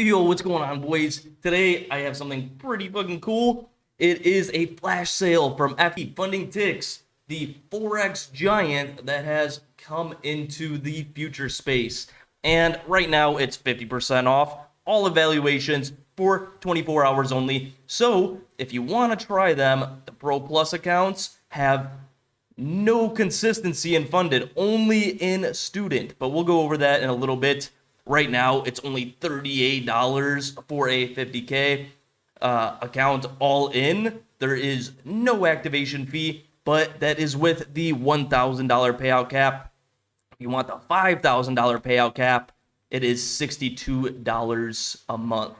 Yo, what's going on, boys? Today, I have something pretty fucking cool. It is a flash sale from FundingTicks, the Forex giant that has come into the future space. And right now, it's 50% off all evaluations for 24 hours only. So, if you want to try them, the Pro Plus accounts have no consistency in funded, only in student. But we'll go over that in a little bit. Right now, it's only $38 for a 50K account all in. There is no activation fee, but that is with the $1,000 payout cap. If you want the $5,000 payout cap, it is $62 a month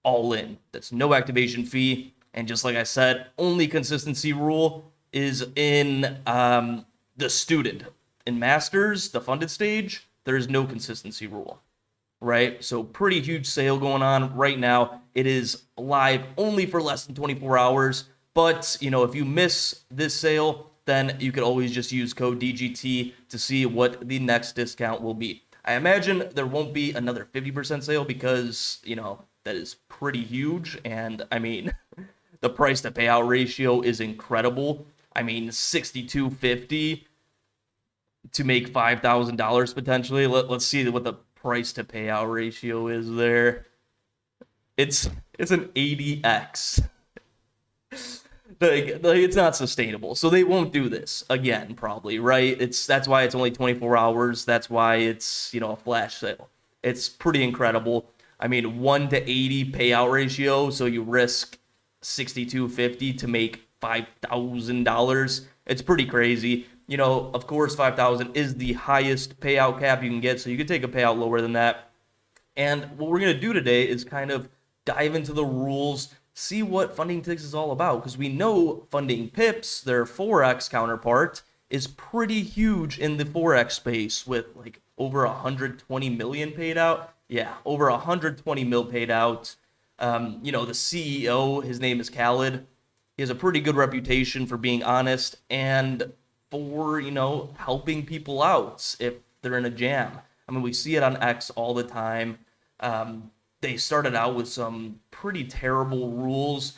all in. That's no activation fee. And just like I said, only consistency rule is in the student. In Masters, the funded stage, there is no consistency rule, right? So pretty huge sale going on right now. It is live only for less than 24 hours. But, if you miss this sale, then you could always just use code DGT to see what the next discount will be. I imagine there won't be another 50% sale because, that is pretty huge. And, the price to payout ratio is incredible. 62.50 to make $5,000 potentially. Let's see what the price to payout ratio is there. It's an 80x. It's not sustainable. So they won't do this again, probably, right? That's why it's only 24 hours. That's why it's, a flash sale. It's pretty incredible. 1 to 80 payout ratio, so you risk 62.50 to make $5,000. It's pretty crazy. Of course, 5,000 is the highest payout cap you can get, so you could take a payout lower than that. And what we're going to do today is kind of dive into the rules, see what FundingTicks is all about, because we know Funding Pips, their Forex counterpart, is pretty huge in the Forex space with over 120 million paid out. Yeah, over 120 mil paid out. The CEO, his name is Khaled. He has a pretty good reputation for being honest and for, helping people out if they're in a jam. We see it on X all the time. They started out with some pretty terrible rules.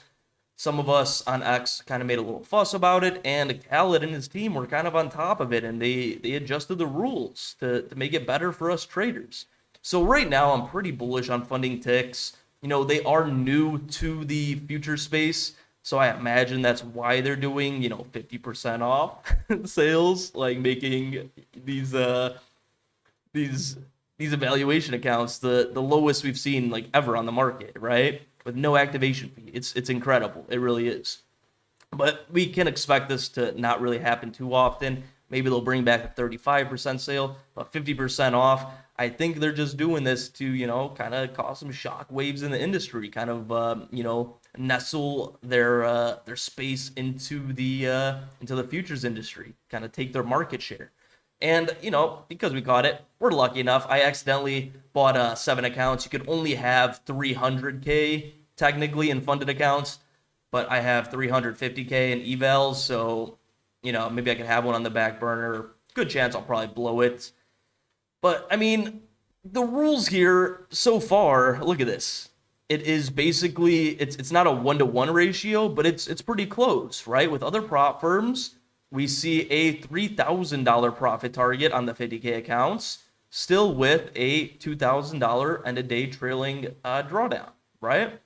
Some of us on X kind of made a little fuss about it, and Khaled and his team were kind of on top of it, and they adjusted the rules to make it better for us traders. So right now, I'm pretty bullish on FundingTicks. They are new to the future space, so I imagine that's why they're doing, 50% off sales, making these evaluation accounts the lowest we've seen ever on the market, right? With no activation fee. It's incredible. It really is. But we can expect this to not really happen too often. Maybe they'll bring back a 35% sale, but 50% off. I think they're just doing this to, kind of cause some shock waves in the industry, kind of, nestle their space into the futures industry, kind of take their market share. And, because we caught it, we're lucky enough. I accidentally bought 7 accounts. You could only have 300K technically in funded accounts, but I have 350K in evals. So, maybe I could have one on the back burner. Good chance I'll probably blow it. But, the rules here so far, look at this. It is basically, it's not a 1-to-1 ratio, but it's pretty close, right? With other prop firms, we see a $3,000 profit target on the 50K accounts, still with a $2,000 end of day trailing drawdown, right?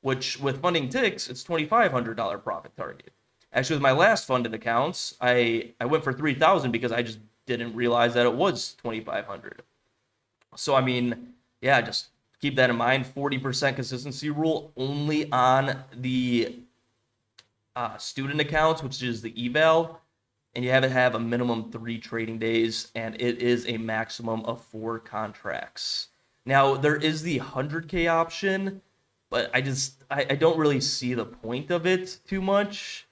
Which with FundingTicks, it's $2,500 profit target. Actually, with my last funded accounts, I went for $3,000 because I just didn't realize that it was $2,500. So, just keep that in mind. 40% consistency rule only on the student accounts, which is the eval. And you have to have a minimum 3 trading days, and it is a maximum of 4 contracts. Now, there is the 100K option, but I don't really see the point of it too much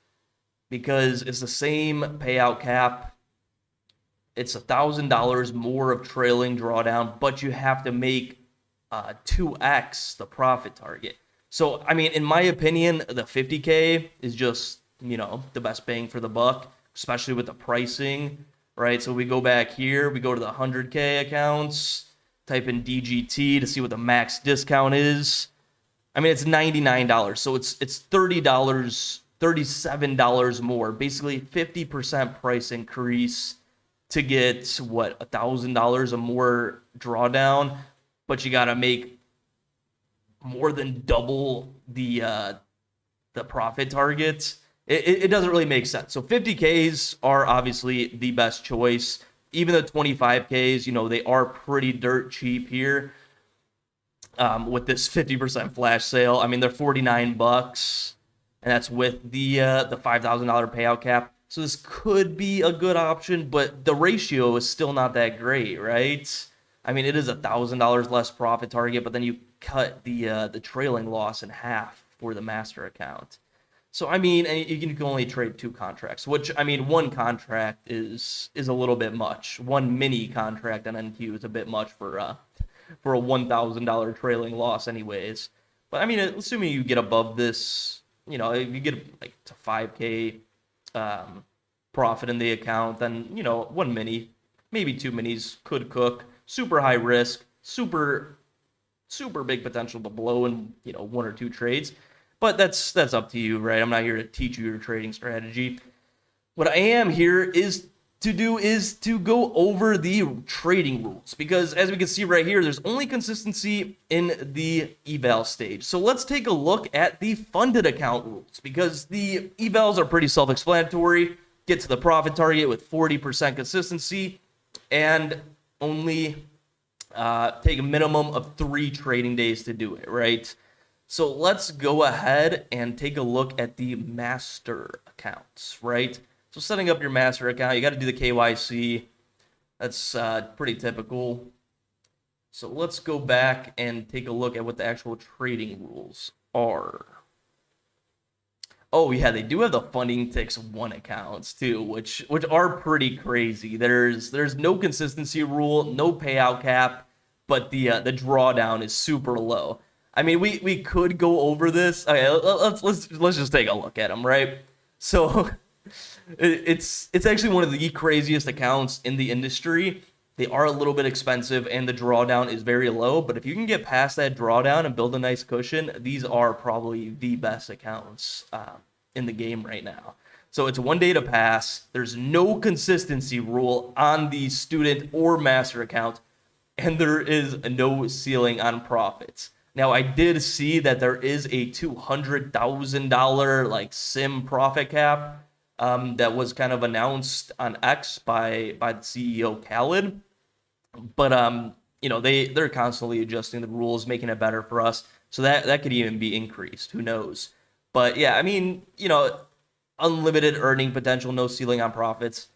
because it's the same payout cap. It's $1,000 more of trailing drawdown, but you have to make 2x the profit target. So, in my opinion, the 50K is just, the best bang for the buck, especially with the pricing, right? So we go back here, we go to the 100K accounts. type in DGT to see what the max discount is. I mean, it's $99, so it's $30, $37 more, basically 50% price increase to get what, $1,000 or more drawdown, but you got to make more than double the profit target. It doesn't really make sense. So 50Ks are obviously the best choice. Even the 25Ks, you know, they are pretty dirt cheap here. With this 50% flash sale, I mean, they're $49, and that's with the $5,000 payout cap. So this could be a good option, but the ratio is still not that great, right? I mean, it is $1,000 less profit target, but then you cut the trailing loss in half for the master account. So I mean, and you can only trade 2 contracts, which I mean, 1 contract is a little bit much. 1 mini contract on NQ is a bit much for a $1,000 trailing loss, anyways. But I mean, assuming you get above this, you know, if you get like to 5K profit in the account, then you know, 1 mini, maybe 2 minis could cook. Super high risk, super big potential to blow in, you know, 1 or 2 trades. But that's up to you, right? I'm not here to teach you your trading strategy. What I am here is to go over the trading rules, because as we can see right here, there's only consistency in the eval stage. So let's take a look at the funded account rules, because the evals are pretty self-explanatory. Get to the profit target with 40% consistency and only take a minimum of 3 trading days to do it, right? So let's go ahead and take a look at the master accounts, right? So setting up your master account, you got to do the KYC. That's pretty typical. So let's go back and take a look at what the actual trading rules are. Oh yeah, they do have the FundingTicks One Accounts too, which are pretty crazy. There's no consistency rule, no payout cap, but the drawdown is super low. I mean, we could go over this. Okay, let's just take a look at them, right? So it's actually one of the craziest accounts in the industry. They are a little bit expensive, and the drawdown is very low. But if you can get past that drawdown and build a nice cushion, these are probably the best accounts in the game right now. So it's 1 day to pass. There's no consistency rule on the student or master account, and there is no ceiling on profits. Now, I did see that there is a $200,000 like sim profit cap that was kind of announced on X by the CEO Khaled. But you know, they're constantly adjusting the rules, making it better for us. So that could even be increased. Who knows? But yeah, I mean, you know, unlimited earning potential, no ceiling on profits.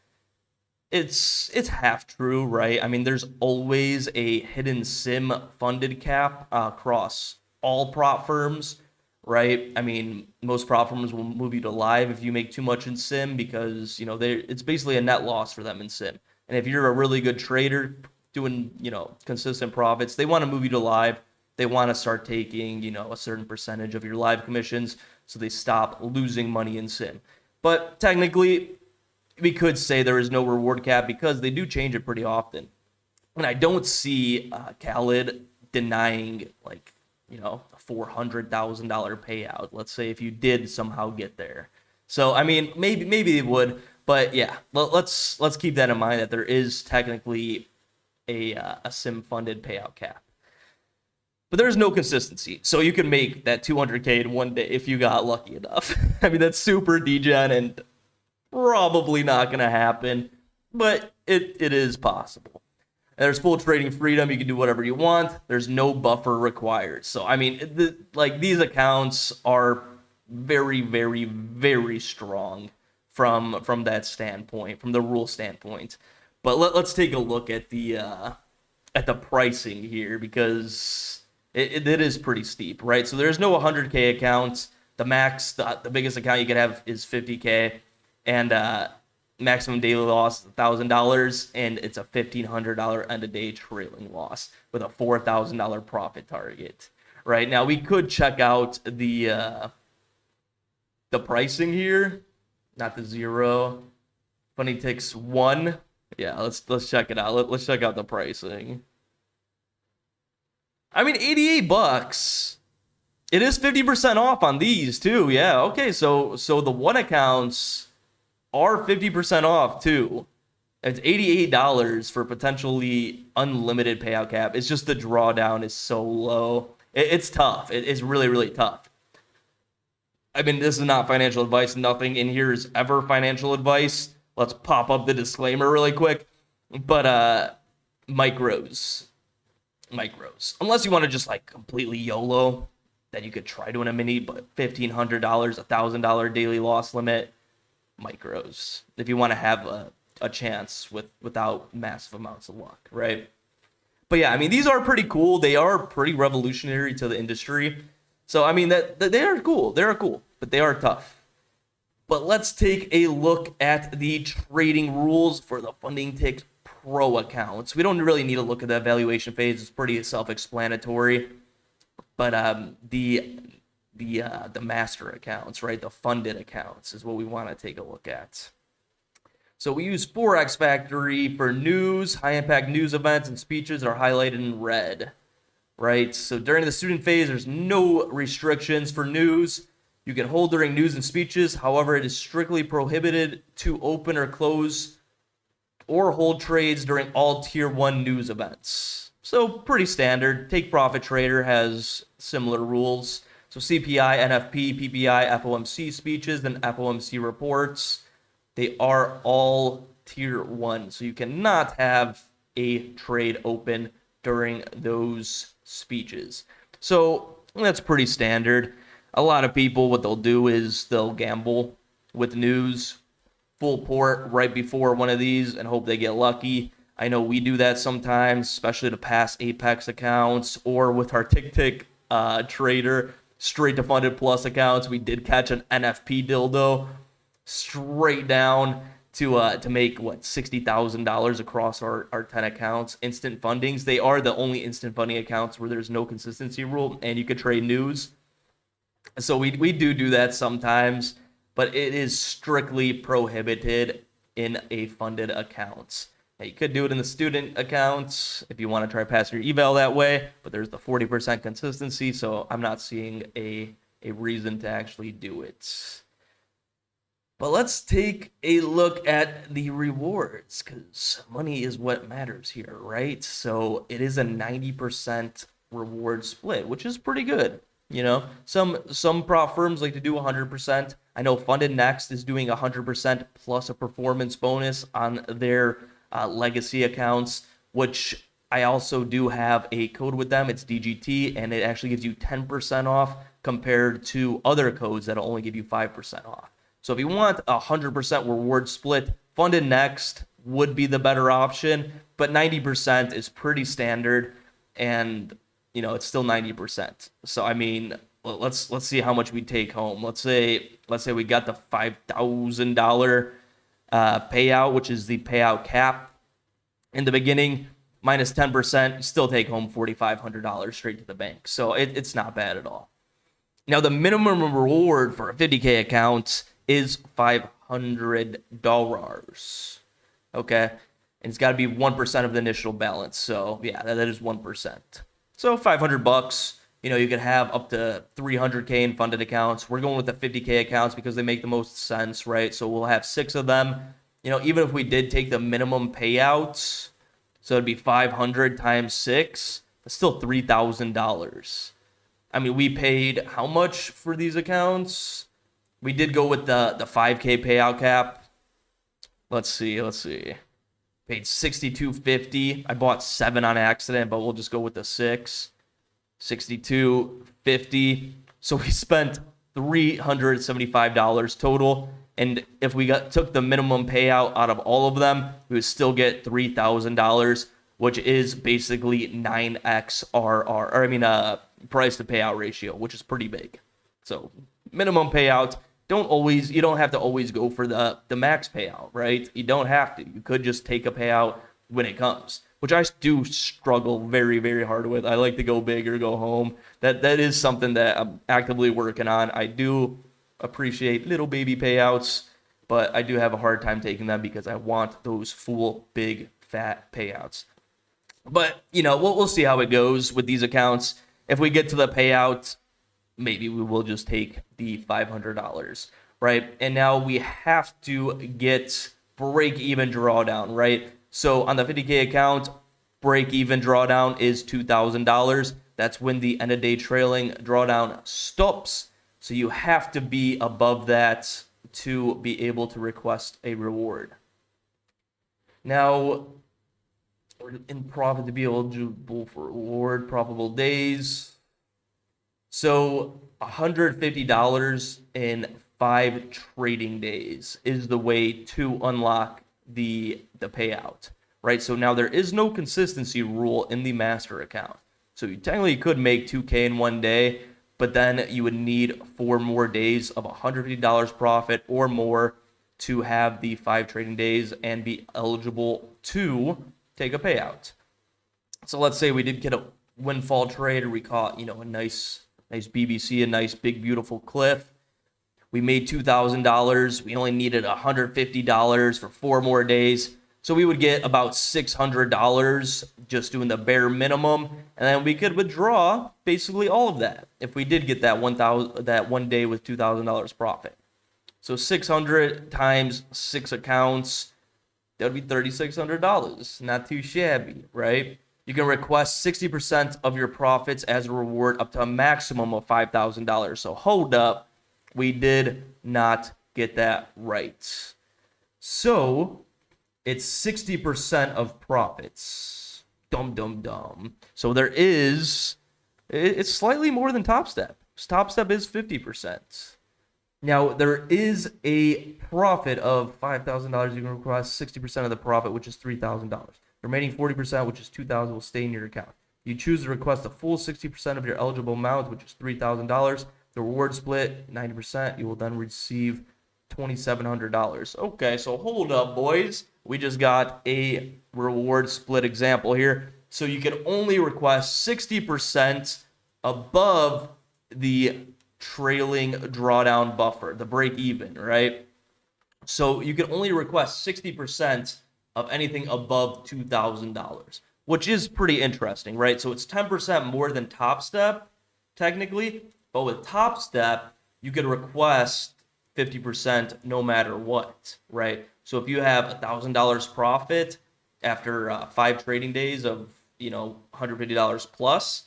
It's half true, right? I mean, there's always a hidden sim funded cap across all prop firms, right? I mean, most prop firms will move you to live if you make too much in sim, because, you know, it's basically a net loss for them in sim. And if you're a really good trader doing, you know, consistent profits, they want to move you to live. They want to start taking, you know, a certain percentage of your live commissions, so they stop losing money in sim. But technically, we could say there is no reward cap, because they do change it pretty often. And I don't see Khaled denying, like, you know, a $400,000 payout. Let's say if you did somehow get there. So I mean, maybe they would, but yeah, let's keep that in mind, that there is technically a sim funded payout cap. But there's no consistency. So you can make that 200K in 1 day if you got lucky enough. I mean, that's super degen and probably not going to happen, but it is possible. And there's full trading freedom. You can do whatever you want. There's no buffer required. So, I mean, like, these accounts are very, very, very strong from that standpoint, from the rule standpoint. But let's take a look at the pricing here, because it is pretty steep, right? So there's no 100K accounts. The max, the biggest account you could have is 50K, and maximum daily loss is $1,000, and it's a $1,500 end-of-day trailing loss with a $4,000 profit target. Right now, we could check out the pricing here, not the 0. FundingTicks One, yeah. Let's check it out. Let's check out the pricing. I mean, $88. It is 50% off on these too. Yeah. Okay. So the one accounts are 50% off too. It's $88 for potentially unlimited payout cap. It's just the drawdown is so low. It's tough. It's really, really tough. I mean, this is not financial advice. Nothing in here is ever financial advice. Let's pop up the disclaimer really quick. But micros. Unless you want to just like completely YOLO, then you could try doing a mini, but $1,500, $1,000 daily loss limit, micros. If you want to have a chance without massive amounts of luck, right? But yeah, I mean, these are pretty cool. They are pretty revolutionary to the industry. So, I mean, that they are cool. They are cool, but they are tough. But let's take a look at the trading rules for the FundingTicks Pro accounts. We don't really need to look at the evaluation phase. It's pretty self-explanatory. But the master accounts, right? The funded accounts is what we want to take a look at. So we use Forex Factory for news. High-impact news events and speeches are highlighted in red, right? So during the student phase, there's no restrictions for news. You can hold during news and speeches. However, it is strictly prohibited to open or close or hold trades during all Tier 1 news events. So pretty standard. Take Profit Trader has similar rules. So CPI, NFP, PPI, FOMC speeches, and FOMC reports, they are all Tier 1. So you cannot have a trade open during those speeches. So that's pretty standard. A lot of people, what they'll do is they'll gamble with news, full port right before one of these and hope they get lucky. I know we do that sometimes, especially to pass Apex accounts or with our Tick trader straight to funded plus accounts. We did catch an NFP dildo straight down to make $60,000 across our 10 accounts. Instant fundings, they are the only instant funding accounts where there's no consistency rule and you could trade news. So we do that sometimes, but it is strictly prohibited in a funded account. Now, you could do it in the student accounts if you want to try passing your eval that way, but there's the 40% consistency, so I'm not seeing a reason to actually do it. But let's take a look at the rewards, because money is what matters here, right? So it is a 90% reward split, which is pretty good. You know, some prop firms like to do 100%. I know Funded Next is doing 100% plus a performance bonus on their legacy accounts, which I also do have a code with them. It's DGT, and it actually gives you 10% off compared to other codes that'll only give you 5% off. So if you want a 100% reward split, Funded Next would be the better option, but 90% is pretty standard, and you know, it's still 90%. So I mean, let's see how much we take home. Let's say we got the $5,000 payout, which is the payout cap in the beginning, minus 10%, you still take home $4,500 straight to the bank. So it's not bad at all. Now the minimum reward for a 50K account is $500. Okay, and it's got to be 1% of the initial balance. So yeah, that is 1%. So $500, you know, you could have up to 300K in funded accounts. We're going with the 50K accounts because they make the most sense, right? So we'll have 6 of them. You know, even if we did take the minimum payouts, so it'd be 500 times 6, that's still $3,000. I mean, we paid how much for these accounts? We did go with the 5K payout cap. Let's see. Paid $62.50. I bought 7 on accident, but we'll just go with the 6. $62.50. So we spent $375 total. And if we took the minimum payout out of all of them, we would still get $3,000, which is basically 9x price to payout ratio, which is pretty big. So minimum payout. You don't have to always go for the max payout, right? You don't have to. You could just take a payout when it comes, which I do struggle very, very hard with. I like to go big or go home. That is something that I'm actively working on. I do appreciate little baby payouts, but I do have a hard time taking them because I want those full, big, fat payouts. But, we'll see how it goes with these accounts. If we get to the payout, maybe we will just take the $500, right? And now we have to get break-even drawdown, right? So on the 50K account, break-even drawdown is $2,000. That's when the end-of-day trailing drawdown stops. So you have to be above that to be able to request a reward. Now, in profit to be eligible for reward, profitable days. So $150 in 5 trading days is the way to unlock the payout, right? So now there is no consistency rule in the master account. So you technically could make 2K in one day, but then you would need 4 more days of $150 profit or more to have the 5 trading days and be eligible to take a payout. So let's say we did get a windfall trade, or we caught, a nice BBC, a nice big beautiful cliff. We made $2,000. We only needed $150 for 4 more days. So we would get about $600 just doing the bare minimum, and then we could withdraw basically all of that if we did get that one day with $2,000 profit. So 600 times 6 accounts, that would be $3,600. Not too shabby, right? You can request 60% of your profits as a reward up to a maximum of $5,000. So hold up, we did not get that right. So it's 60% of profits. Dum. So it's slightly more than Top Step. Top Step is 50%. Now, there is a profit of $5,000. You can request 60% of the profit, which is $3,000. The remaining 40%, which is $2,000, will stay in your account. You choose to request the full 60% of your eligible amount, which is $3,000. The reward split, 90%. You will then receive $2,700. Okay, so hold up, boys. We just got a reward split example here. So you can only request 60% above the trailing drawdown buffer, the break even, right? So you can only request 60% of anything above $2,000, which is pretty interesting, right? So it's 10% more than Top Step, technically, but with Top Step, you can request 50% no matter what, right? So if you have $1,000 profit after 5 trading days of, $150 plus,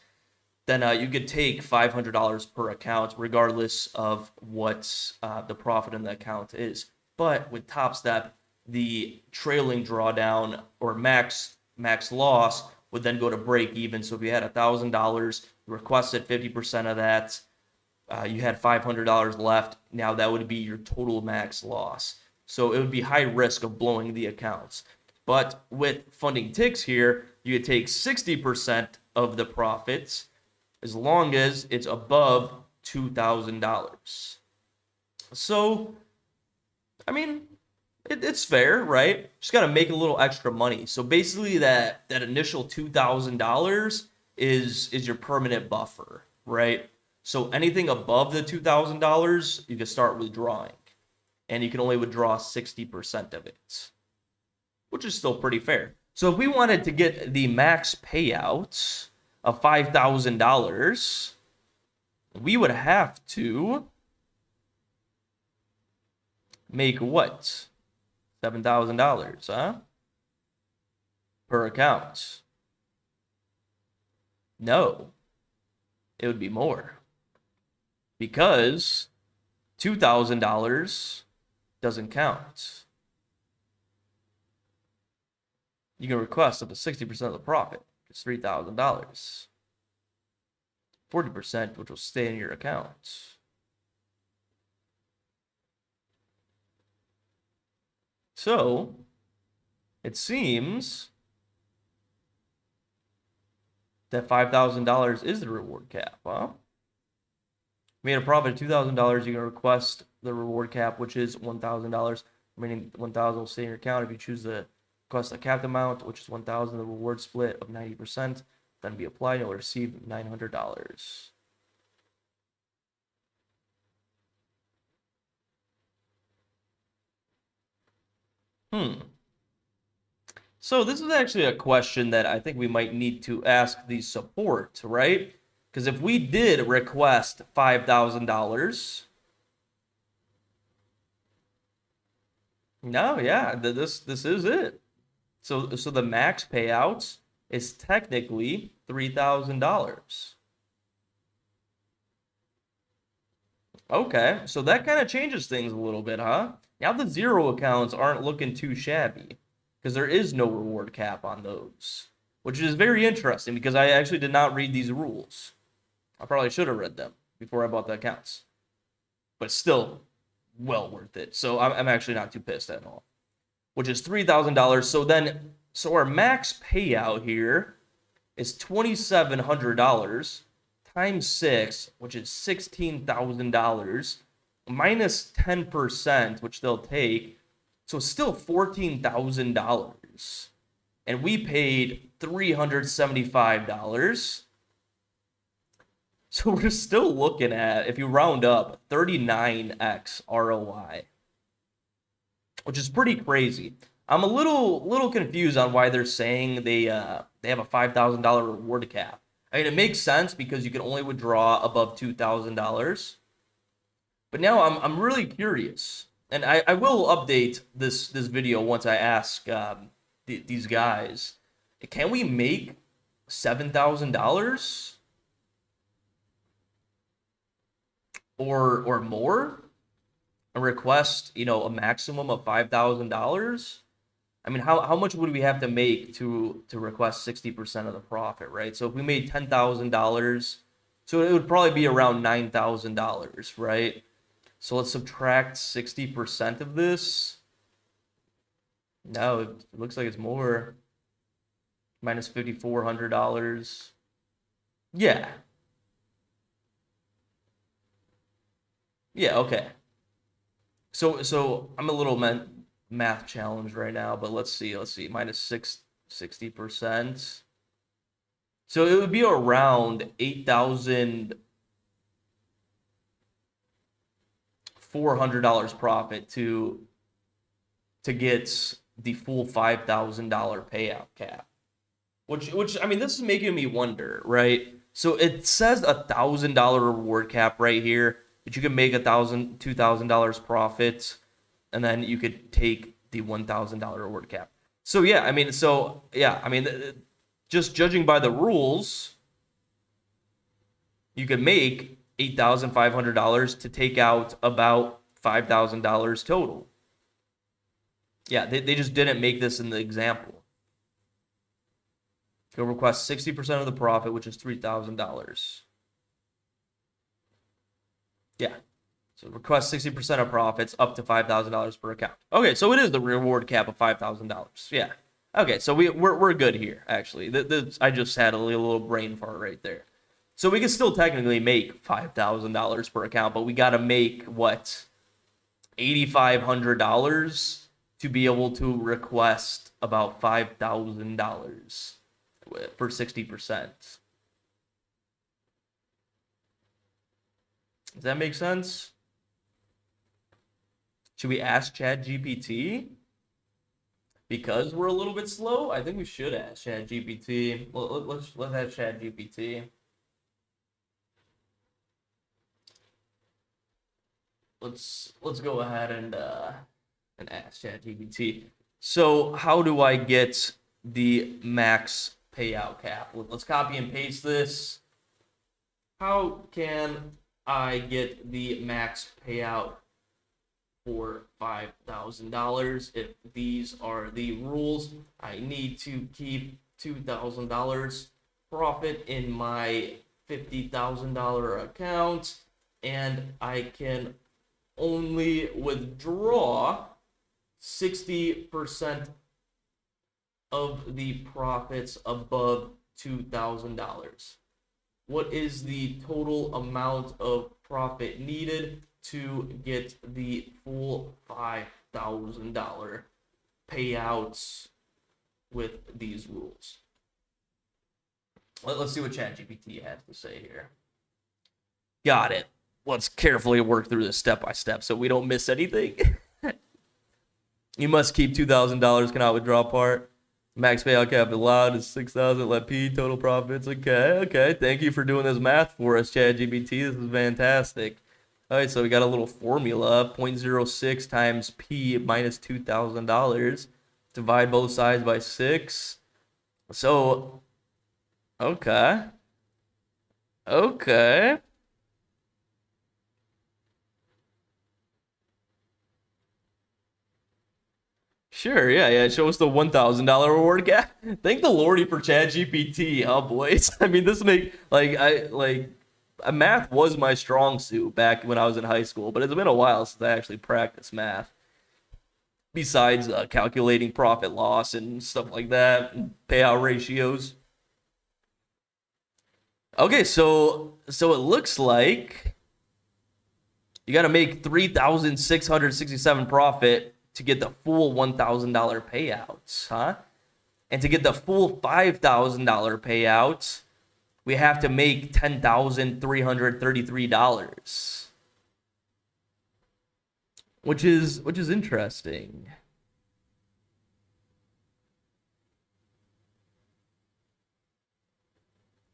then you could take $500 per account, regardless of what the profit in the account is. But with Top Step, the trailing drawdown or max loss would then go to break even. So if you had $1,000, you requested 50% of that, you had $500 left. Now that would be your total max loss. So it would be high risk of blowing the accounts. But with FundingTicks here, you could take 60% of the profits as long as it's above $2,000. So, it's fair, right? Just got to make a little extra money. So basically that initial $2,000 is your permanent buffer, right? So anything above the $2,000, you can start withdrawing. And you can only withdraw 60% of it, which is still pretty fair. So if we wanted to get the max payout of $5,000, we would have to make what? $7,000, huh? Per account. No, it would be more. Because $2,000 doesn't count. You can request up to 60% of the profit. It's $3,000. 40%, which will stay in your account. So, it seems that $5,000 is the reward cap, huh? Made a profit of $2,000, you can request the reward cap, which is $1,000. Remaining $1,000 will stay in your account. If you choose to request the capped amount, which is $1,000, the reward split of 90%, then be applied, you'll receive $900. So this is actually a question that I think we might need to ask the support, right? Because if we did request $5,000, no, yeah, this is it. So the max payouts is technically $3,000. Okay, so that kind of changes things a little bit, huh? Now the zero accounts aren't looking too shabby because there is no reward cap on those, which is very interesting because I actually did not read these rules. I probably should have read them before I bought the accounts, but still well worth it. So I'm actually not too pissed at all, which is $3,000. So our max payout here is $2,700 times 6, which is $16,000, minus 10%, which they'll take. So still $14,000. And we paid $375. So we're still looking at, if you round up, 39x ROI, which is pretty crazy. I'm a little confused on why they're saying they have a $5,000 reward cap. I mean, it makes sense because you can only withdraw above $2,000. But now I'm really curious, and I will update this video once I ask these guys, can we make $7,000 or more? And request, a maximum of $5,000. I mean, how much would we have to make to request 60% of the profit, right? So if we made $10,000, so it would probably be around $9,000, right? So let's subtract 60% of this. No, it looks like it's more. Minus $5,400. Yeah. Yeah, okay. So I'm a little math challenged right now, but let's see, minus 60%. So it would be around $8,400 profit to get the full $5,000 payout cap. Which I mean, this is making me wonder, right? So it says $1,000 reward cap right here, that you can make $2,000 profit, and then you could take the $1,000 reward cap. So yeah, I mean, just judging by the rules, you could make $8,500 to take out about $5,000 total. Yeah, they just didn't make this in the example. You'll request 60% of the profit, which is $3,000. Yeah. So request 60% of profits up to $5,000 per account. Okay, so it is the reward cap of $5,000. Yeah. Okay, so we're good here, actually. I just had a little brain fart right there. So we can still technically make $5,000 per account, but we got to make, what, $8,500 to be able to request about $5,000 for 60%. Does that make sense? Should we ask ChatGPT? Because we're a little bit slow? I think we should ask ChatGPT. Let's ask ChatGPT. Let's go ahead and ask ChatGPT. So how do I get the max payout cap? Let's copy and paste this. How can I get the max payout for $5,000? If these are the rules, I need to keep $2,000 profit in my $50,000 account, and I can only withdraw 60% of the profits above $2,000. What is the total amount of profit needed to get the full $5,000 payouts with these rules? Let's see what ChatGPT has to say here. Got it. Let's carefully work through this step by step so we don't miss anything. You must keep $2,000, cannot withdraw part. Max payout cap allowed is 6,000. Let P total profits. Okay. Thank you for doing this math for us, ChatGPT. This is fantastic. All right, so we got a little formula: 0.06 times P minus $2,000. Divide both sides by 6. So, okay. Sure, yeah. Show us the $1,000 reward gap. Thank the Lordy for ChatGPT, huh, boys? I mean, this math was my strong suit back when I was in high school, but it's been a while since I actually practiced math. Besides calculating profit loss and stuff like that, and payout ratios. Okay, so it looks like you got to make 3,667 profit to get the full $1,000 payouts, huh? And to get the full $5,000 payouts, we have to make $10,333, which is interesting.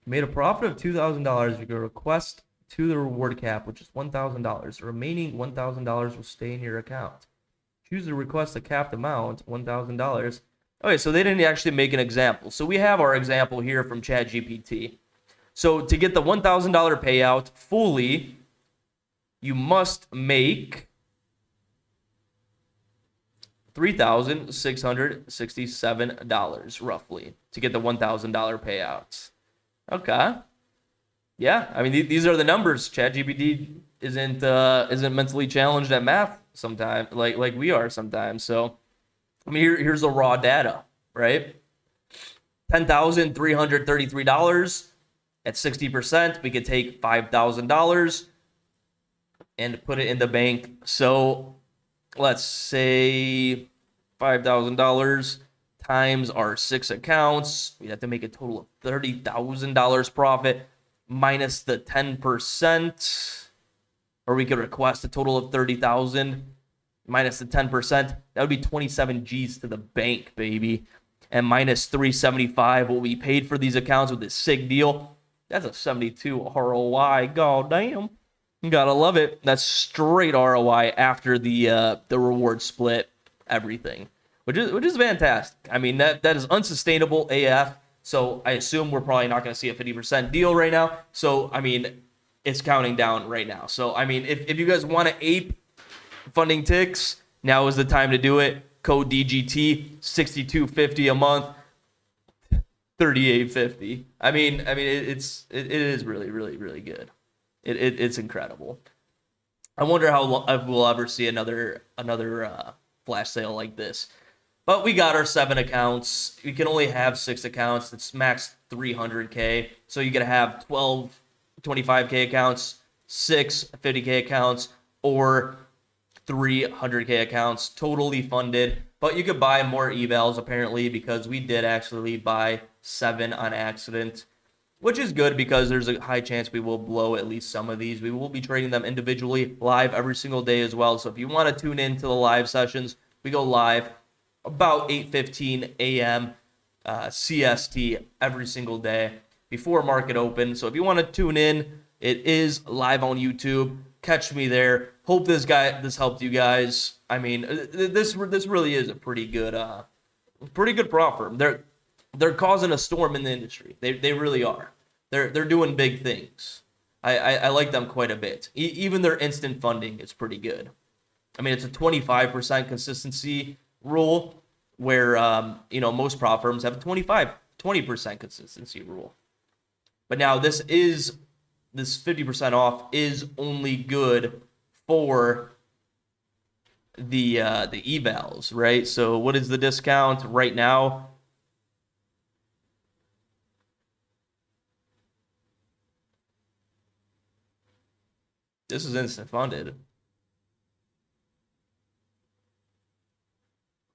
Made a profit of $2,000. You can request to the reward cap, which is $1,000. The remaining $1,000 will stay in your account. Choose to request a capped amount, $1,000. Okay, so they didn't actually make an example. So we have our example here from ChatGPT. So to get the $1,000 payout fully, you must make $3,667 roughly to get the $1,000 payouts. Okay. Yeah, I mean these are the numbers. ChatGPT isn't mentally challenged at math sometimes, like we are sometimes. So, I mean here's the raw data, right? $10,333 at 60%. We could take $5,000 and put it in the bank. So let's say $5,000 times our 6 accounts. We have to make a total of $30,000 profit minus the 10%, or we could request a total of $30,000 minus the 10%. That would be 27 G's to the bank, baby. And minus 375 what we paid for these accounts with this SIG deal. That's a 72 ROI. God damn. You gotta love it. That's straight ROI after the reward split, everything. Which is fantastic. I mean, that is unsustainable AF. So I assume we're probably not going to see a 50% deal right now. So, I mean, it's counting down right now. So, I mean, if you guys want to ape FundingTicks, now is the time to do it. Code DGT, $62.50 a month, $38.50. I mean, it is really, really, really good. It's incredible. I wonder if we'll ever see another flash sale like this. But we got our 7 accounts. We can only have 6 accounts. It's max 300K. So you gotta have 12 25K accounts, 6 50K accounts, or 300K accounts, totally funded. But you could buy more evals apparently, because we did actually buy 7 on accident, which is good because there's a high chance we will blow at least some of these. We will be trading them individually live every single day as well. So if you want to tune in to the live sessions, we go live about 8:15 a.m. CST every single day before market open. So if you want to tune in, it is live on YouTube. Catch me there. Hope this helped you guys. I mean, this really is a pretty good prop firm. They're causing a storm in the industry. They really are. They're doing big things. I like them quite a bit. Even their instant funding is pretty good. I mean, it's a 25% consistency rule, where most prop firms have a 20% consistency rule. But now this 50% off is only good for the evals, right? So what is the discount right now? This is instant funded.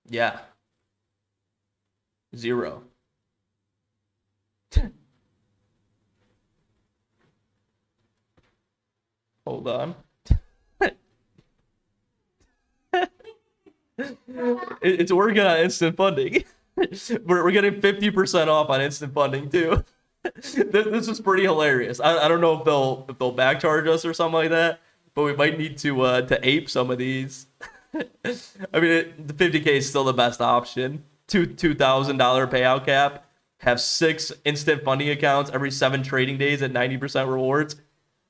Yeah. 0. Hold on. It's working on instant funding. We're getting 50% off on instant funding too. This is pretty hilarious. I don't know if they'll back charge us or something like that, but we might need to ape some of these. I mean, the 50K is still the best option. $2,000 payout cap. Have 6 instant funding accounts every 7 trading days at 90% rewards.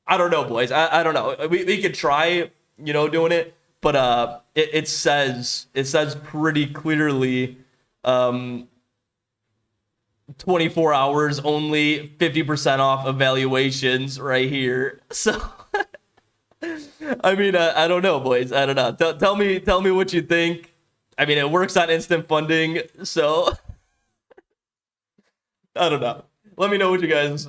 I don't know, boys. I don't know. We could try, doing it, but it says pretty clearly, 24 hours only, 50% off evaluations right here. So, I mean, I don't know, boys. I don't know. Tell me what you think. I mean, it works on instant funding, so I don't know. Let me know if you guys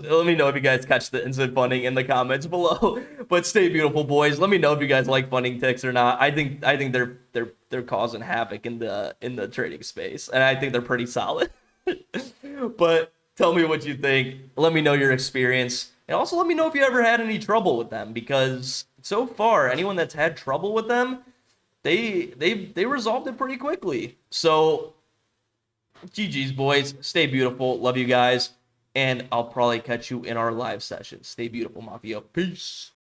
catch the instant funding in the comments below. But stay beautiful, boys. Let me know if you guys like FundingTicks or not. I think they're causing havoc in the trading space, and I think they're pretty solid. But tell me what you think. Let me know your experience, and also let me know if you ever had any trouble with them, because so far anyone that's had trouble with them, they resolved it pretty quickly. So GG's, boys. Stay beautiful. Love you guys. And I'll probably catch you in our live session. Stay beautiful, Mafia. Peace.